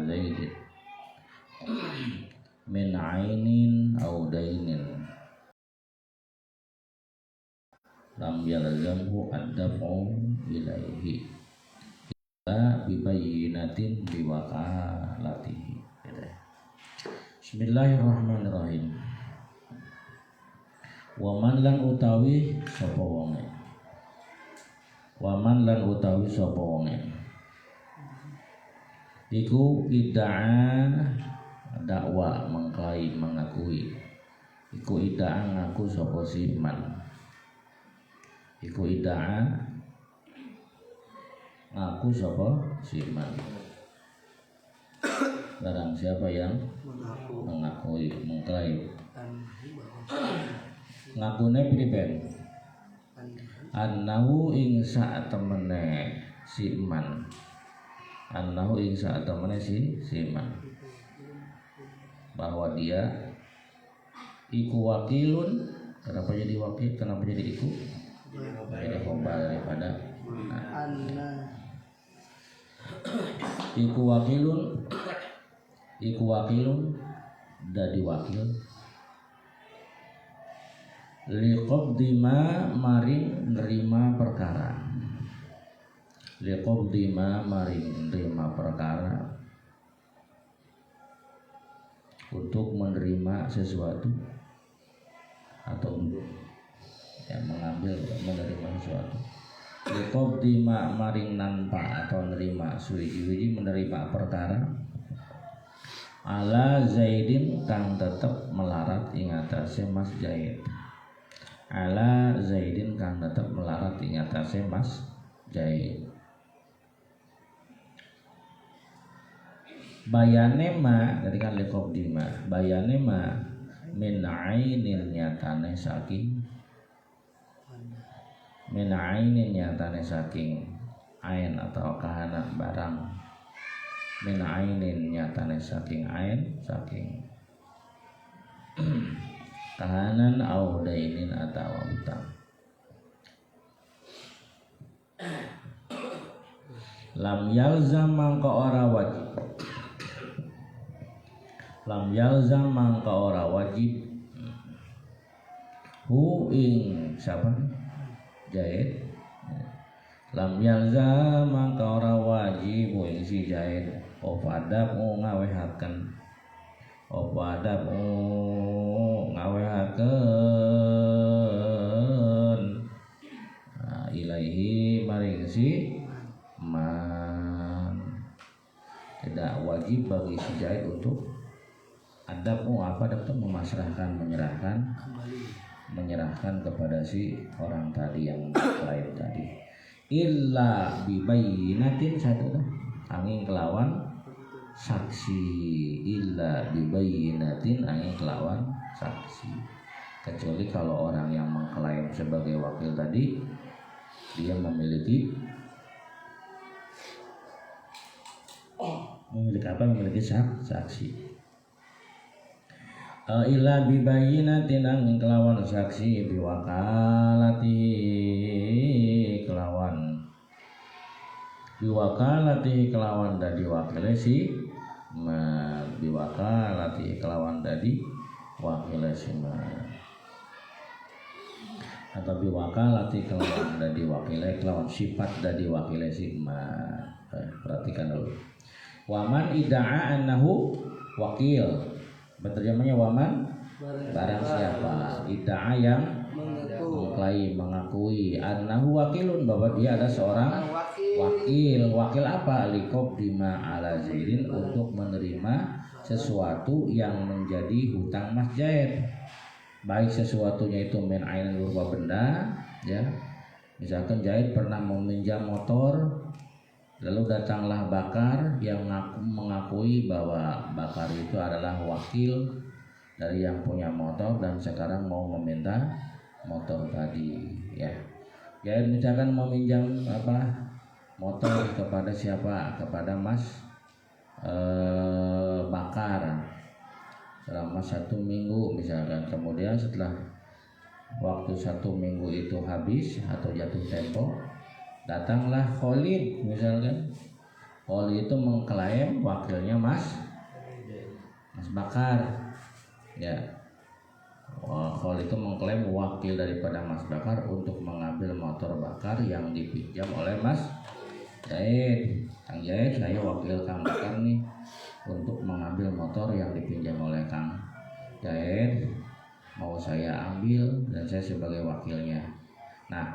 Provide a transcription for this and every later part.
Zaidin min ainin aw dainin lam yalzamhu ad-daf'u ilaihi illa bibayyinatin biwakalatihi. Bismillahirrahmanirrahim. Waman lan utawi sapa wonge. Waman lan utawi sapa wonge. Iku idda'a dakwa mengklaim mengakui. Iku idda'a ngaku sapa si man. Iku idda'a ngaku sapa si man. Barang siapa yang mengakui mengklaim. Ngakune priben annahu ing sak temene si man. Annahu ing sak temene si man, bahwa dia iku wakilun. Kenapa jadi wakil? Kenapa jadi iku? Jadi kobal daripada iku wakilun. Iku wakilun dadi wakil liqabdima maring nerima perkara. Liqabdima maring nerima perkara, untuk menerima sesuatu atau yang mengambil menerima sesuatu. Liqabdima maring nanpa atau nerima suwi-wiji menerima perkara ala Zaidin kang tetep melarat ing atase Mas Zaid. Ala Zaidin kang tetep melarat ing atase Mas Zaid. Bayane ma dari kan liqabdima. Bayane ma min ainin nyatane saking. Min ainin nyatane saking ain atau kahana barang. Min ainin nyatane saking ain saking kahanan au dainin atau utang. Lam yalzam mangka ora wajib. Lam yalzam mangka ora wajib hu ing siapa? Zaid. Lam yalzam mangka ora wajib hu ing si Zaid opadap ngawehaken. Opadap ngawehaken ilaihi maring si man. Tidak wajib bagi si Zaid untuk adab. Apa adab itu? Memasrahkan, menyerahkan kepada si orang tadi yang lain tadi. Illa bibayyinatin satu tuh angin kelawan saksi. Illa bibayyinatin angin kelawan saksi. Kecuali kalau orang yang mengklaim sebagai wakil tadi dia memiliki apa? Memiliki saksi. Illa bibayyinatin angin kelawan saksi biwakalati kelawan dadi wakile si biwakalati kelawan dadi wakile si atau biwakalati kelawan dadi wakile kelawan sifat dadi wakile si perhatikan dulu. Waman idda'a annahu wakil. Berterjemahnya waman barang siapa idda'a yang mengklaim mengakui annahu wakilun bahwa dia ada seorang wakil. Wakil apa? Liqabdima ala Zaidin untuk menerima sesuatu yang menjadi hutang Mas Zaid. Baik sesuatunya itu min ainin berupa benda ya. Misalkan Zaid pernah meminjam motor, lalu datanglah Bakar yang mengakui bahwa Bakar itu adalah wakil dari yang punya motor dan sekarang mau meminta motor tadi ya. Zaid misalkan meminjam motor kepada siapa? Kepada Mas Bakar selama 1 minggu misalkan. Kemudian setelah waktu 1 minggu itu habis atau jatuh tempo, datanglah Khalid misalkan Kholi itu mengklaim wakilnya Mas Bakar. Ya. Kholi itu mengklaim wakil daripada Mas Bakar untuk mengambil motor Bakar yang dipinjam oleh Mas Zaid. Kang Zaid, saya wakil Kang Bakar nih untuk mengambil motor yang dipinjam oleh Kang Zaid. Mau saya ambil dan saya sebagai wakilnya. Nah,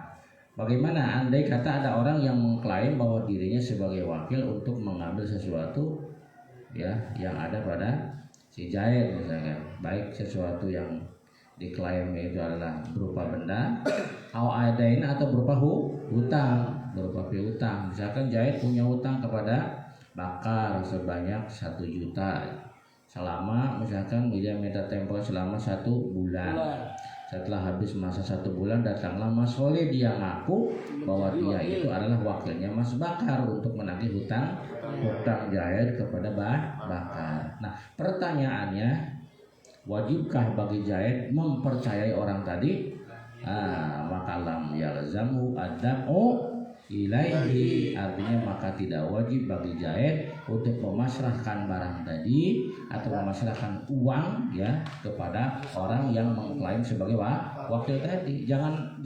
bagaimana andai kata ada orang yang mengklaim bahwa dirinya sebagai wakil untuk mengambil sesuatu ya yang ada pada si Zaid misalkan, baik sesuatu yang diklaim itu adalah berupa benda, atau berupa hutang, berupa piutang. Misalkan Zaid punya hutang kepada Bakar sebanyak 1 juta selama misalkan dia minta tempo selama 1 bulan. Setelah habis masa 1 bulan datanglah Mas Kholi, dia ngaku bahwa dia itu adalah wakilnya Mas Bakar untuk menagih hutang Zaid kepada Bakar. Nah, pertanyaannya, wajibkah bagi Zaid mempercayai orang tadi? Maka lam yalzamu adab'u ilaihi, artinya maka tidak wajib bagi Zaid untuk memasrahkan barang tadi atau memasrahkan uang ya kepada orang yang mengklaim sebagai wakil tadi. Jangan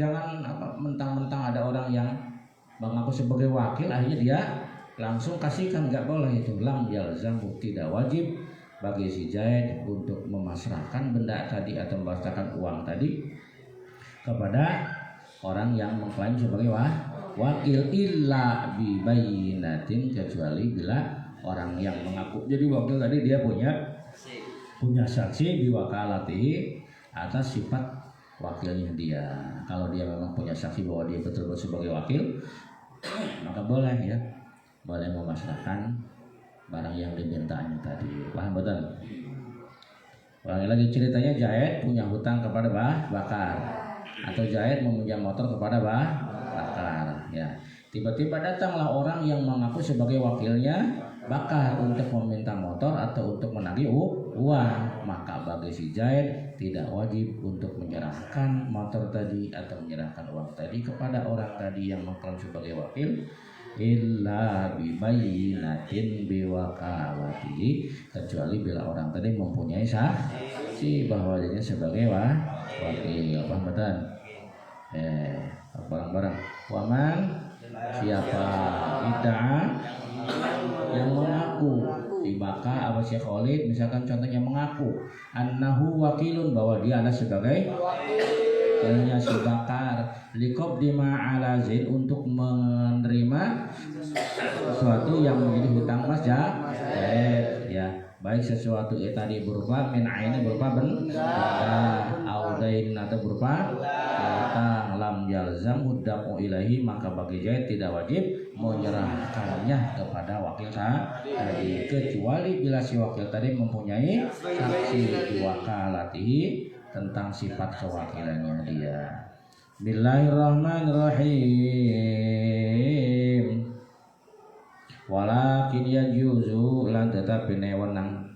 mentang-mentang ada orang yang mengaku sebagai wakil akhirnya dia langsung kasihkan, nggak boleh itu. Lam yalzamu, tidak wajib bagi si Zaid untuk memasrahkan benda tadi atau memasrahkan uang tadi kepada orang yang mengklaim sebagai wakil, illa bibayinatin, kecuali bila orang yang mengaku jadi wakil tadi dia punya saksi biwakalati atas sifat wakilnya dia. Kalau dia memang punya saksi bahwa dia betul-betul sebagai wakil, maka boleh memasrahkan barang yang dimintanya tadi. Paham betul? Ulangi lagi ceritanya, Zaid punya hutang kepada Bakar, atau Zaid meminjam motor kepada Bakar ya. Tiba-tiba datanglah orang yang mengaku sebagai wakilnya Bakar untuk meminta motor atau untuk menagih uang. Maka bagi si Zaid tidak wajib untuk menyerahkan motor tadi atau menyerahkan uang tadi kepada orang tadi yang mengklaim sebagai wakil, illa bibayinatin biwakalati, kecuali bila orang tadi mempunyai saksi bahwa dirinya sebagai wakil. Paham betul? Barang-barang waman, siapa idda'a, yang mengaku si Baka apa si Khalid misalkan contohnya mengaku annahu wakilun, bahwa dia adalah sebagai wakilnya si Bakar, liqabdima ala Zaid, untuk menerima sesuatu yang menjadi hutang Mas Zaid ya, baik sesuatu tadi berupa min aini, berupa benda, audain atau berupa hutang. Lam yalzam hudamu ilahi, maka bagi Zaid tidak wajib menyerahkannya kepada wakil tadi, kecuali bila si wakil tadi mempunyai saksi wakalatihi tentang sifat kewakilannya dia. Bismillahirrahmanirrahim. Walakin yajuzu lan tetapi newenang,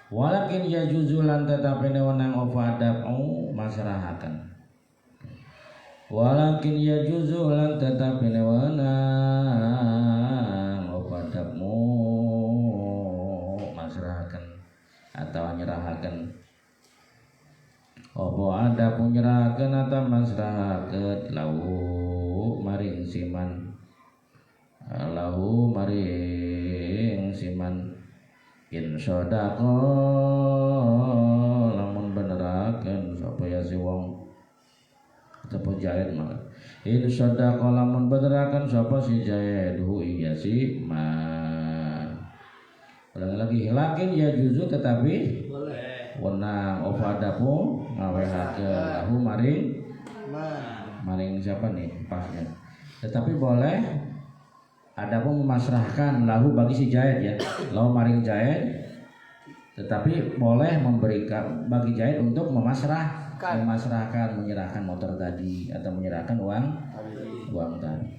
walakin yajuzu lan tetapi newenang ofadamu masrahakan, walakin yajuzu lan tetapi newenang ofadamu masrahakan atau nyerahakan, opo ada punyerahakan atau masrahakan lahu maring siman, lahu maring siman, in sodako lamun beneraken sapa ya si wong ataupun Zaid, maka in sodako lamun beneraken sapa si Zaid hu iya si man. Ulangi lagi, lakin ya juzu tetapi wenang ofadapu ngawehakeun lahu maring siapa nih pasnya, tetapi boleh ada pun memasrahkan lahu bagi si Zaid ya, lahu maring Zaid, tetapi boleh memberikan bagi Zaid untuk memasrahkan, menyerahkan motor tadi atau menyerahkan uang tadi.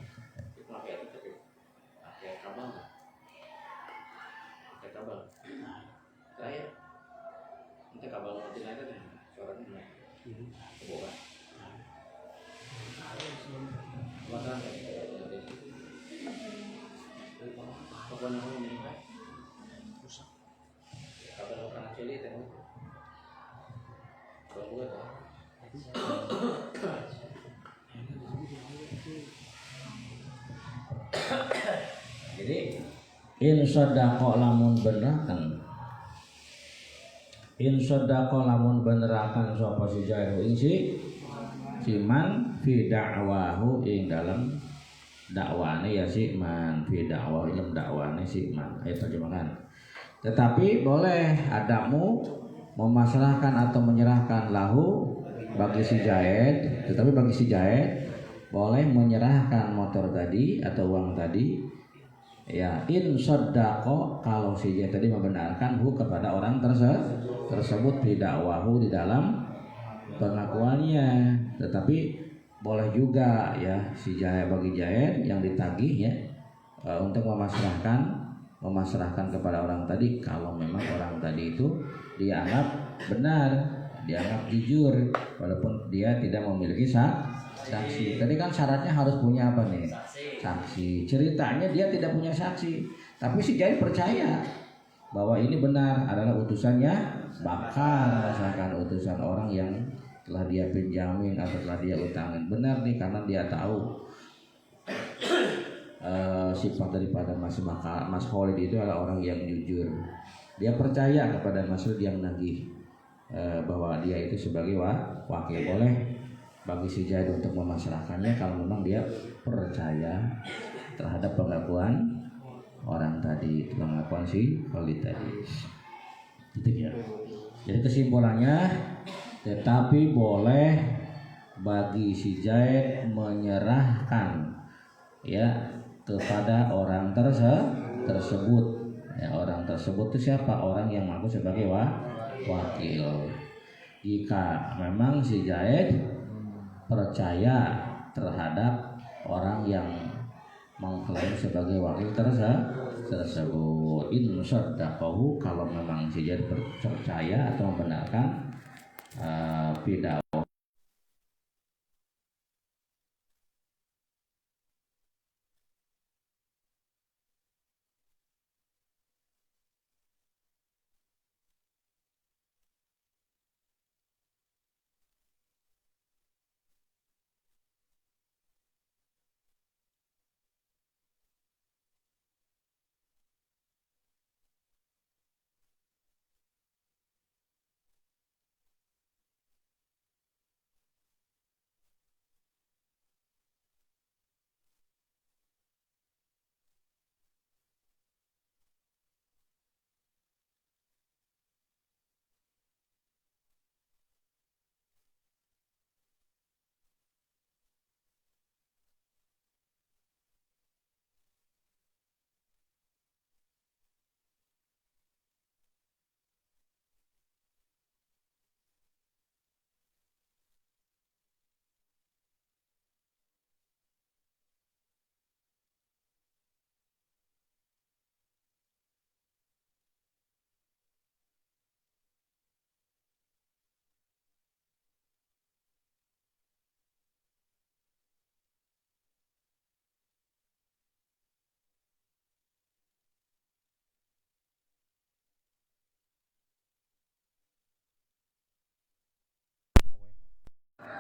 Jadi in sodako lamun benerakan, in sodako lamun benerakan sapa si Jair ing si man fi da'wahu ing dalam dakwane ya si man fi da'wahu ilm dakwane si man. Ayo terjemahkan. Tetapi boleh adamu memasrahkan atau menyerahkan lahu bagi si Jaid, tetapi bagi si Jaid boleh menyerahkan motor tadi atau uang tadi ya in soddaqo kalau si Jaid tadi membenarkan hu kepada orang tersebut bidakwahu di dalam pengakuannya. Tetapi boleh juga ya si Jaid bagi Jaid yang ditagih ya untuk memasrahkan kepada orang tadi kalau memang orang tadi itu dianggap benar, dianggap jujur walaupun dia tidak memiliki saksi. Tadi kan syaratnya harus punya apa nih? Saksi. Ceritanya dia tidak punya saksi, tapi si Jaid percaya bahwa ini benar adalah utusannya bakal misalkan utusan orang yang telah dia pinjamin atau telah dia utangin. Benar nih karena dia tahu sifat daripada Mas Khalid itu adalah orang yang jujur. Dia percaya kepada Mas Khalid yang nagih bahwa dia itu sebagai wakil. Boleh bagi si Jaid untuk memasrahkannya kalau memang dia percaya terhadap pengakuan orang tadi, pengakuan si Khalid tadi. Itu ya. Jadi kesimpulannya, tetapi boleh bagi si Jaid menyerahkan ya kepada orang tersebut. Ya, orang tersebut itu siapa? Orang yang mengaku sebagai wakil. Jika memang si Jaid percaya terhadap orang yang mengklaim sebagai wakil tersebut. In saddaqahu kalau memang si Jaid percaya atau membenarkan bid'ah.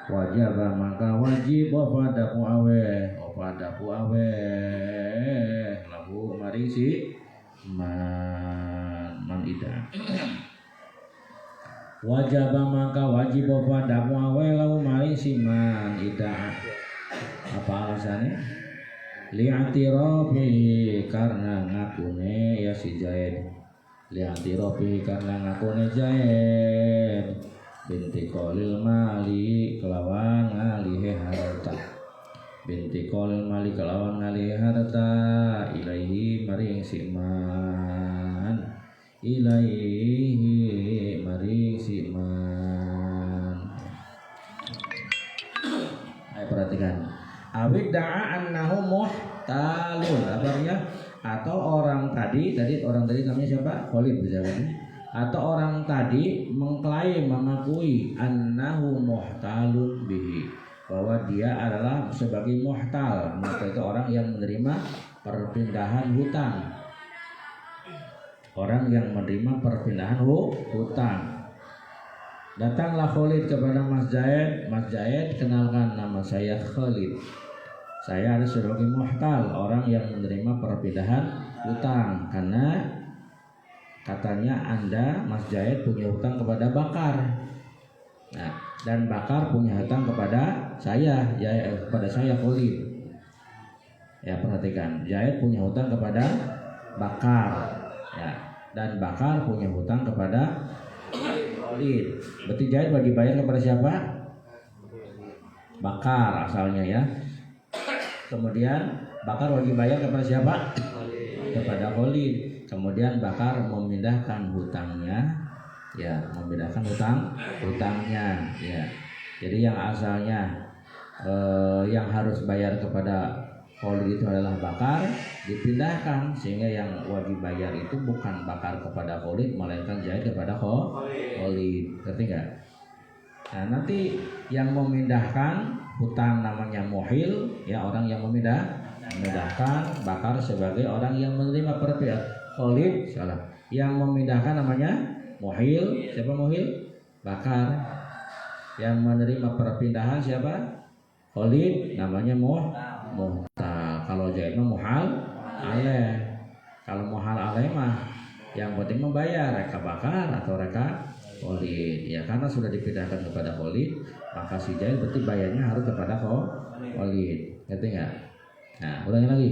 Wajib maka wajib wafadaku awe lahu mari si man ida. Wajib maka wajib wafadaku awe lahu mari si man ida. Apa alasannya? Li'atirafi karena ngakune ya si Jaid. Li'atirafi karena ngakune Jaid. Binti kolil mali kelawan ngalihe harta. Binti kolil mali kelawan ngalihe harta. Ilaihi maring siman. Ilaihi maring siman. Ayo perhatikan. Awid da'a annahu muhtalun. Kabarnya atau orang tadi namanya siapa? Khalid bisa kan? Atau orang tadi mengklaim mengakui annahu muhtalun bihi bahwa dia adalah sebagai muhtal. Muhtal itu orang yang menerima perpindahan hutang. orang yang menerima perpindahan hutang. Datanglah Khalid kepada Mas Zaid, kenalkan nama saya Khalid. Saya ada sebagai muhtal, orang yang menerima perpindahan hutang, karena katanya Anda Mas Zaid punya hutang kepada Bakar. Nah, dan Bakar punya hutang kepada saya, kepada saya Khalid. Ya, perhatikan, Zaid punya hutang kepada Bakar. Ya, dan Bakar punya hutang kepada Khalid. Berarti Zaid bagi bayar kepada siapa? Bakar asalnya ya. Kemudian Bakar bagi bayar kepada siapa? Kepada Khalid. Kemudian Bakar memindahkan hutangnya, ya, memindahkan hutangnya, ya. Jadi yang asalnya yang harus bayar kepada Khalid itu adalah Bakar, dipindahkan sehingga yang wajib bayar itu bukan Bakar kepada Khalid, melainkan Zaid kepada Khalid. Ngerti nggak? Nah, nanti yang memindahkan hutang namanya muhil, ya, orang yang memindahkan. Bakar sebagai orang yang menerima perpindahan. Khalid salah. Yang memindahkan namanya muhil. Siapa muhil? Bakar. Yang menerima perpindahan siapa? Khalid, namanya muhtal. Kalau Zaid mah muhal alaih. Kalau muhal alaih mah yang penting membayar, reka Bakar atau reka Khalid. Ya, karena sudah dipindahkan kepada Khalid, maka si Zaid berarti bayarnya harus kepada Khalid. Ngerti nggak? Nah, ulangi lagi.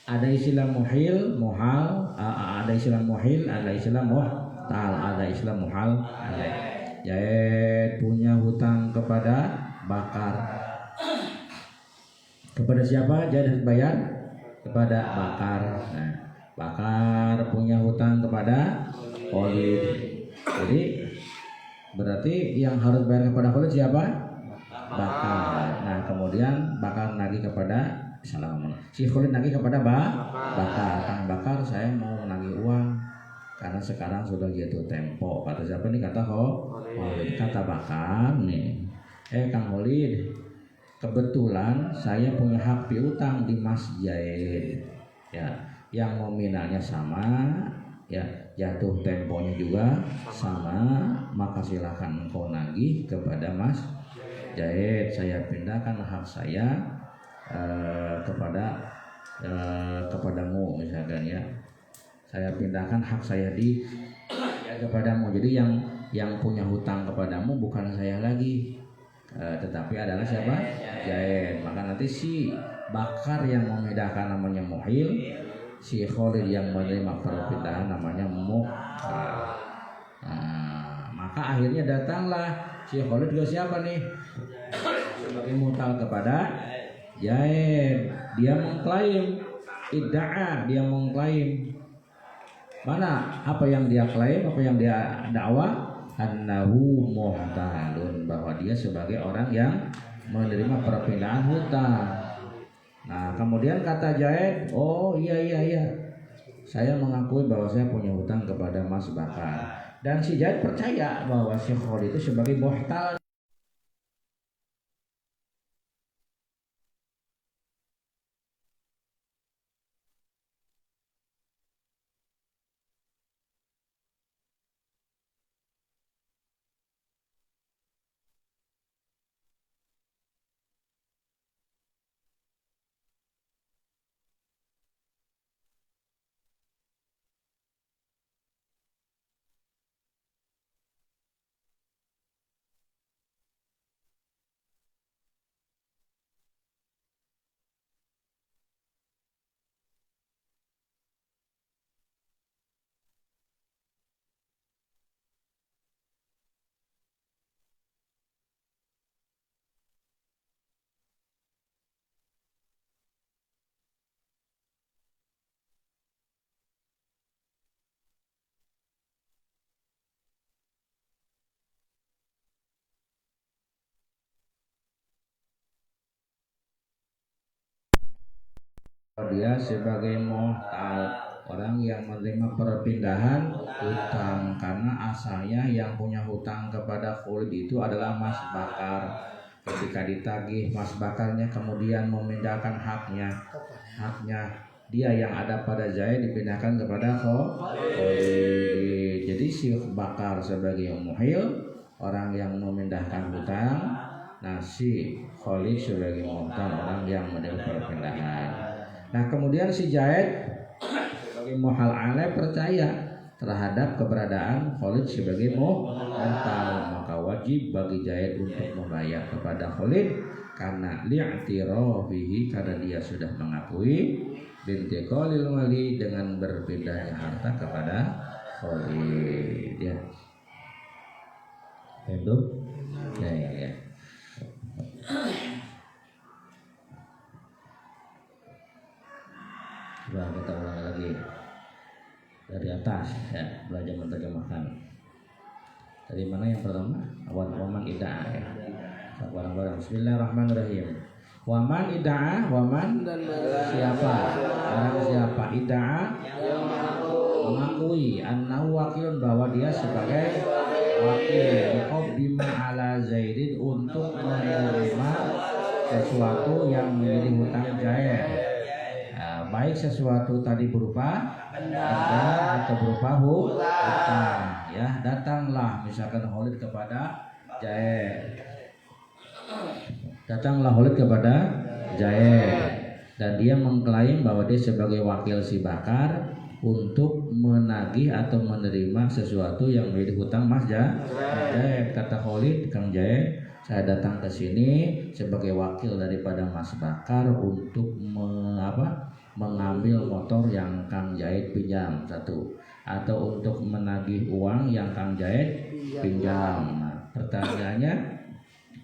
Ada istilah muhil, muhal, ada istilah muhil, ada istilah muhtal, ada istilah muhal alaih. Zaid punya hutang kepada Bakar. Kepada siapa Zaid harus bayar? Kepada Bakar. Nah, Bakar punya hutang kepada Khalid. Jadi berarti yang harus bayar kepada Khalid siapa? Bakar. Nah, kemudian Bakar nagih kepada si Khalid nagih kepada Bakar. Kang Bakar, saya mau nagih uang karena sekarang sudah jatuh tempo. Kata siapa nih? Kata Khalid. Kata Bakar nih, Kang Khalid, kebetulan saya punya hak piutang di Mas Zaid, ya, yang nominalnya sama, ya, jatuh temponya juga sama, maka silakan engkau nagih kepada Mas Zaid. Saya pindahkan hak saya kepadamu, misalkan, ya, saya pindahkan hak saya kepadamu. Jadi yang punya hutang kepadamu bukan saya lagi, tetapi adalah siapa? Zaid. Maka nanti si Bakar yang memindahkan namanya muhil, si Khalid yang menerima perpindahan namanya muhtal. Maka akhirnya datanglah si Khalid ke siapa nih? Sebagai muhtal kepada Zaid. Dia mengklaim, dia mengklaim. Mana apa yang dia klaim, apa yang dia dakwa? Annahu muhtalun, bahwa dia sebagai orang yang menerima perpindahan hutang. Nah, kemudian kata Zaid, oh iya, saya mengakui bahwa saya punya hutang kepada Mas Bakar. Dan si Zaid percaya bahwa si Khalid itu sebagai muhtal. Dia sebagai muhtal, orang yang menerima perpindahan hutang, karena asalnya yang punya hutang kepada Khalid itu adalah Mas Bakar. Ketika ditagih, Mas Bakarnya kemudian memindahkan haknya dia yang ada pada Zaid dipindahkan kepada Khalid. Jadi si Bakar sebagai muhil, orang yang memindahkan hutang. Nah si Khalid sebagai muhtal, orang yang menerima perpindahan. Nah kemudian si Zaid sebagai muhal alaih percaya terhadap keberadaan Khalid sebagai muhtal, maka wajib bagi Zaid untuk membayar kepada Khalid karena li'tirafihi, karena dia sudah mengakui bintiqalil wali dengan berpindahnya harta kepada Khalid. Ya. Itu ya. Coba kita ulang lagi dari atas ya, belajar menerjemahkan. Dari mana yang pertama? Waman idda'a ya. Barang-barang. Bismillahirrahmanirrahim. Waman idda'a, waman siapa? Orang siapa idda'a mengakui annahu wakilun, bahwa dia sebagai wakil biqabdima ala Zaidin, untuk menerima sesuatu yang menjadi hutang Zaid. Baik sesuatu tadi berupa benda atau berupa hutang ya. Datanglah misalkan Khalid kepada Zaid, dan dia mengklaim bahwa dia sebagai wakil si Bakar untuk menagih atau menerima sesuatu yang menjadi hutang Mas Zaid. Kata Khalid, Kang Zaid, saya datang ke sini sebagai wakil daripada Mas Bakar untuk mengambil motor yang Kang Zaid pinjam satu, atau untuk menagih uang yang Kang Zaid pinjam. Nah, pertanyaannya,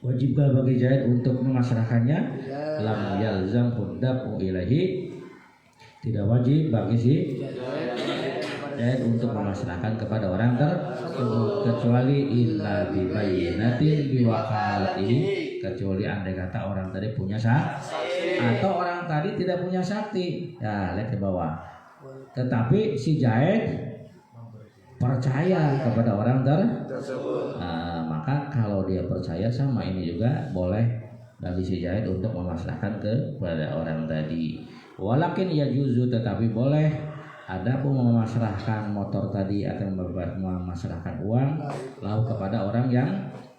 wajibkah bagi Zaid untuk memasrahkannya? Lam yalzam hundaku ilahi, tidak wajib bagi si Zaid untuk memasrahkan kepada orang tersebut, kecuali illa bibayyinatin biwakalati, kecuali andai kata orang tadi punya saksi atau orang tadi tidak punya sakti. Ya, lihat ke bawah. Tetapi si Zaid percaya kepada orang tersebut. Nah, maka kalau dia percaya sama ini juga boleh bagi si Zaid untuk memasrahkan kepada orang tadi. Walakin yajuzu, tetapi boleh adapun memasrahkan motor tadi atau memasrahkan uang lalu kepada orang yang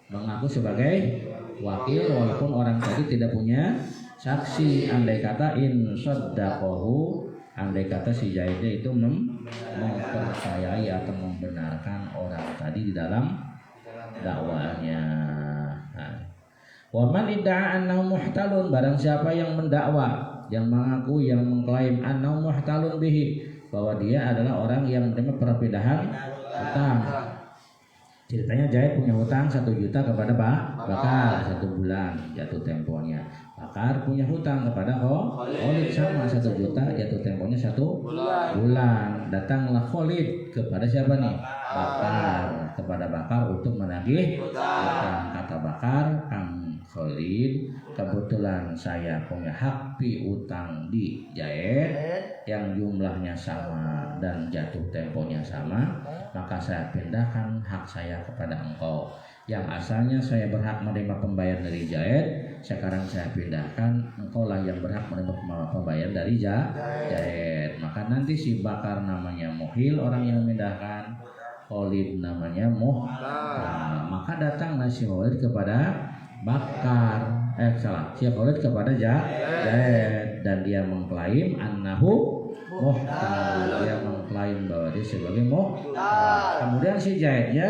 mengaku sebagai wakil, walaupun orang tadi tidak punya saksi. Andai kata in saddaqahu, andai kata si Zaidnya itu mempercayai atau membenarkan orang tadi di dalam dakwanya. Wa man idda'a annahu muhtalun, barang siapa yang mendakwa, yang mengaku, yang mengklaim annahu muhtalun bihi, bahwa dia adalah orang yang menerima perpindahan hutang. Ceritanya Zaid punya hutang 1 juta kepada Bakar 1 bulan jatuh temponya. Bakar punya hutang kepada Khalid sama 1 juta jatuh temponya 1 bulan. Datanglah Khalid kepada siapa nih? Bakar, kepada Bakar untuk menagih hutang. Kata Bakar, Kang Khalid, kebetulan saya punya hak piutang di Zaid yang jumlahnya sama dan jatuh temponya sama, maka saya pindahkan hak saya kepada engkau. Yang asalnya saya berhak menerima pembayaran dari Zaid, sekarang saya pindahkan, engkau lah yang berhak menerima pembayaran dari Zaid. Maka nanti si Bakar namanya muhil, orang yang memindahkan, Khalid namanya muhtal. Maka datanglah si Khalid kepada Bakar, si Khalid kepada Zaid, dan dia mengklaim annahu muhtal, dia mengklaim bahwa dia sebagai muhtal. Kemudian si Zaidnya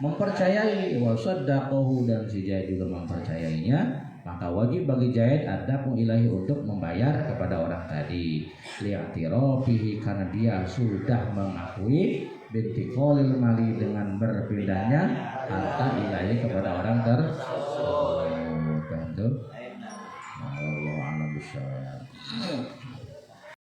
mempercayai, wa saddaqahu, dan si Zaid juga mempercayainya, maka wajib bagi Zaid adapun ilahi untuk membayar kepada orang tadi, li'tirafihi, karena dia sudah mengakui bintiqalil mali dengan berpindahnya harta ilahi kepada orang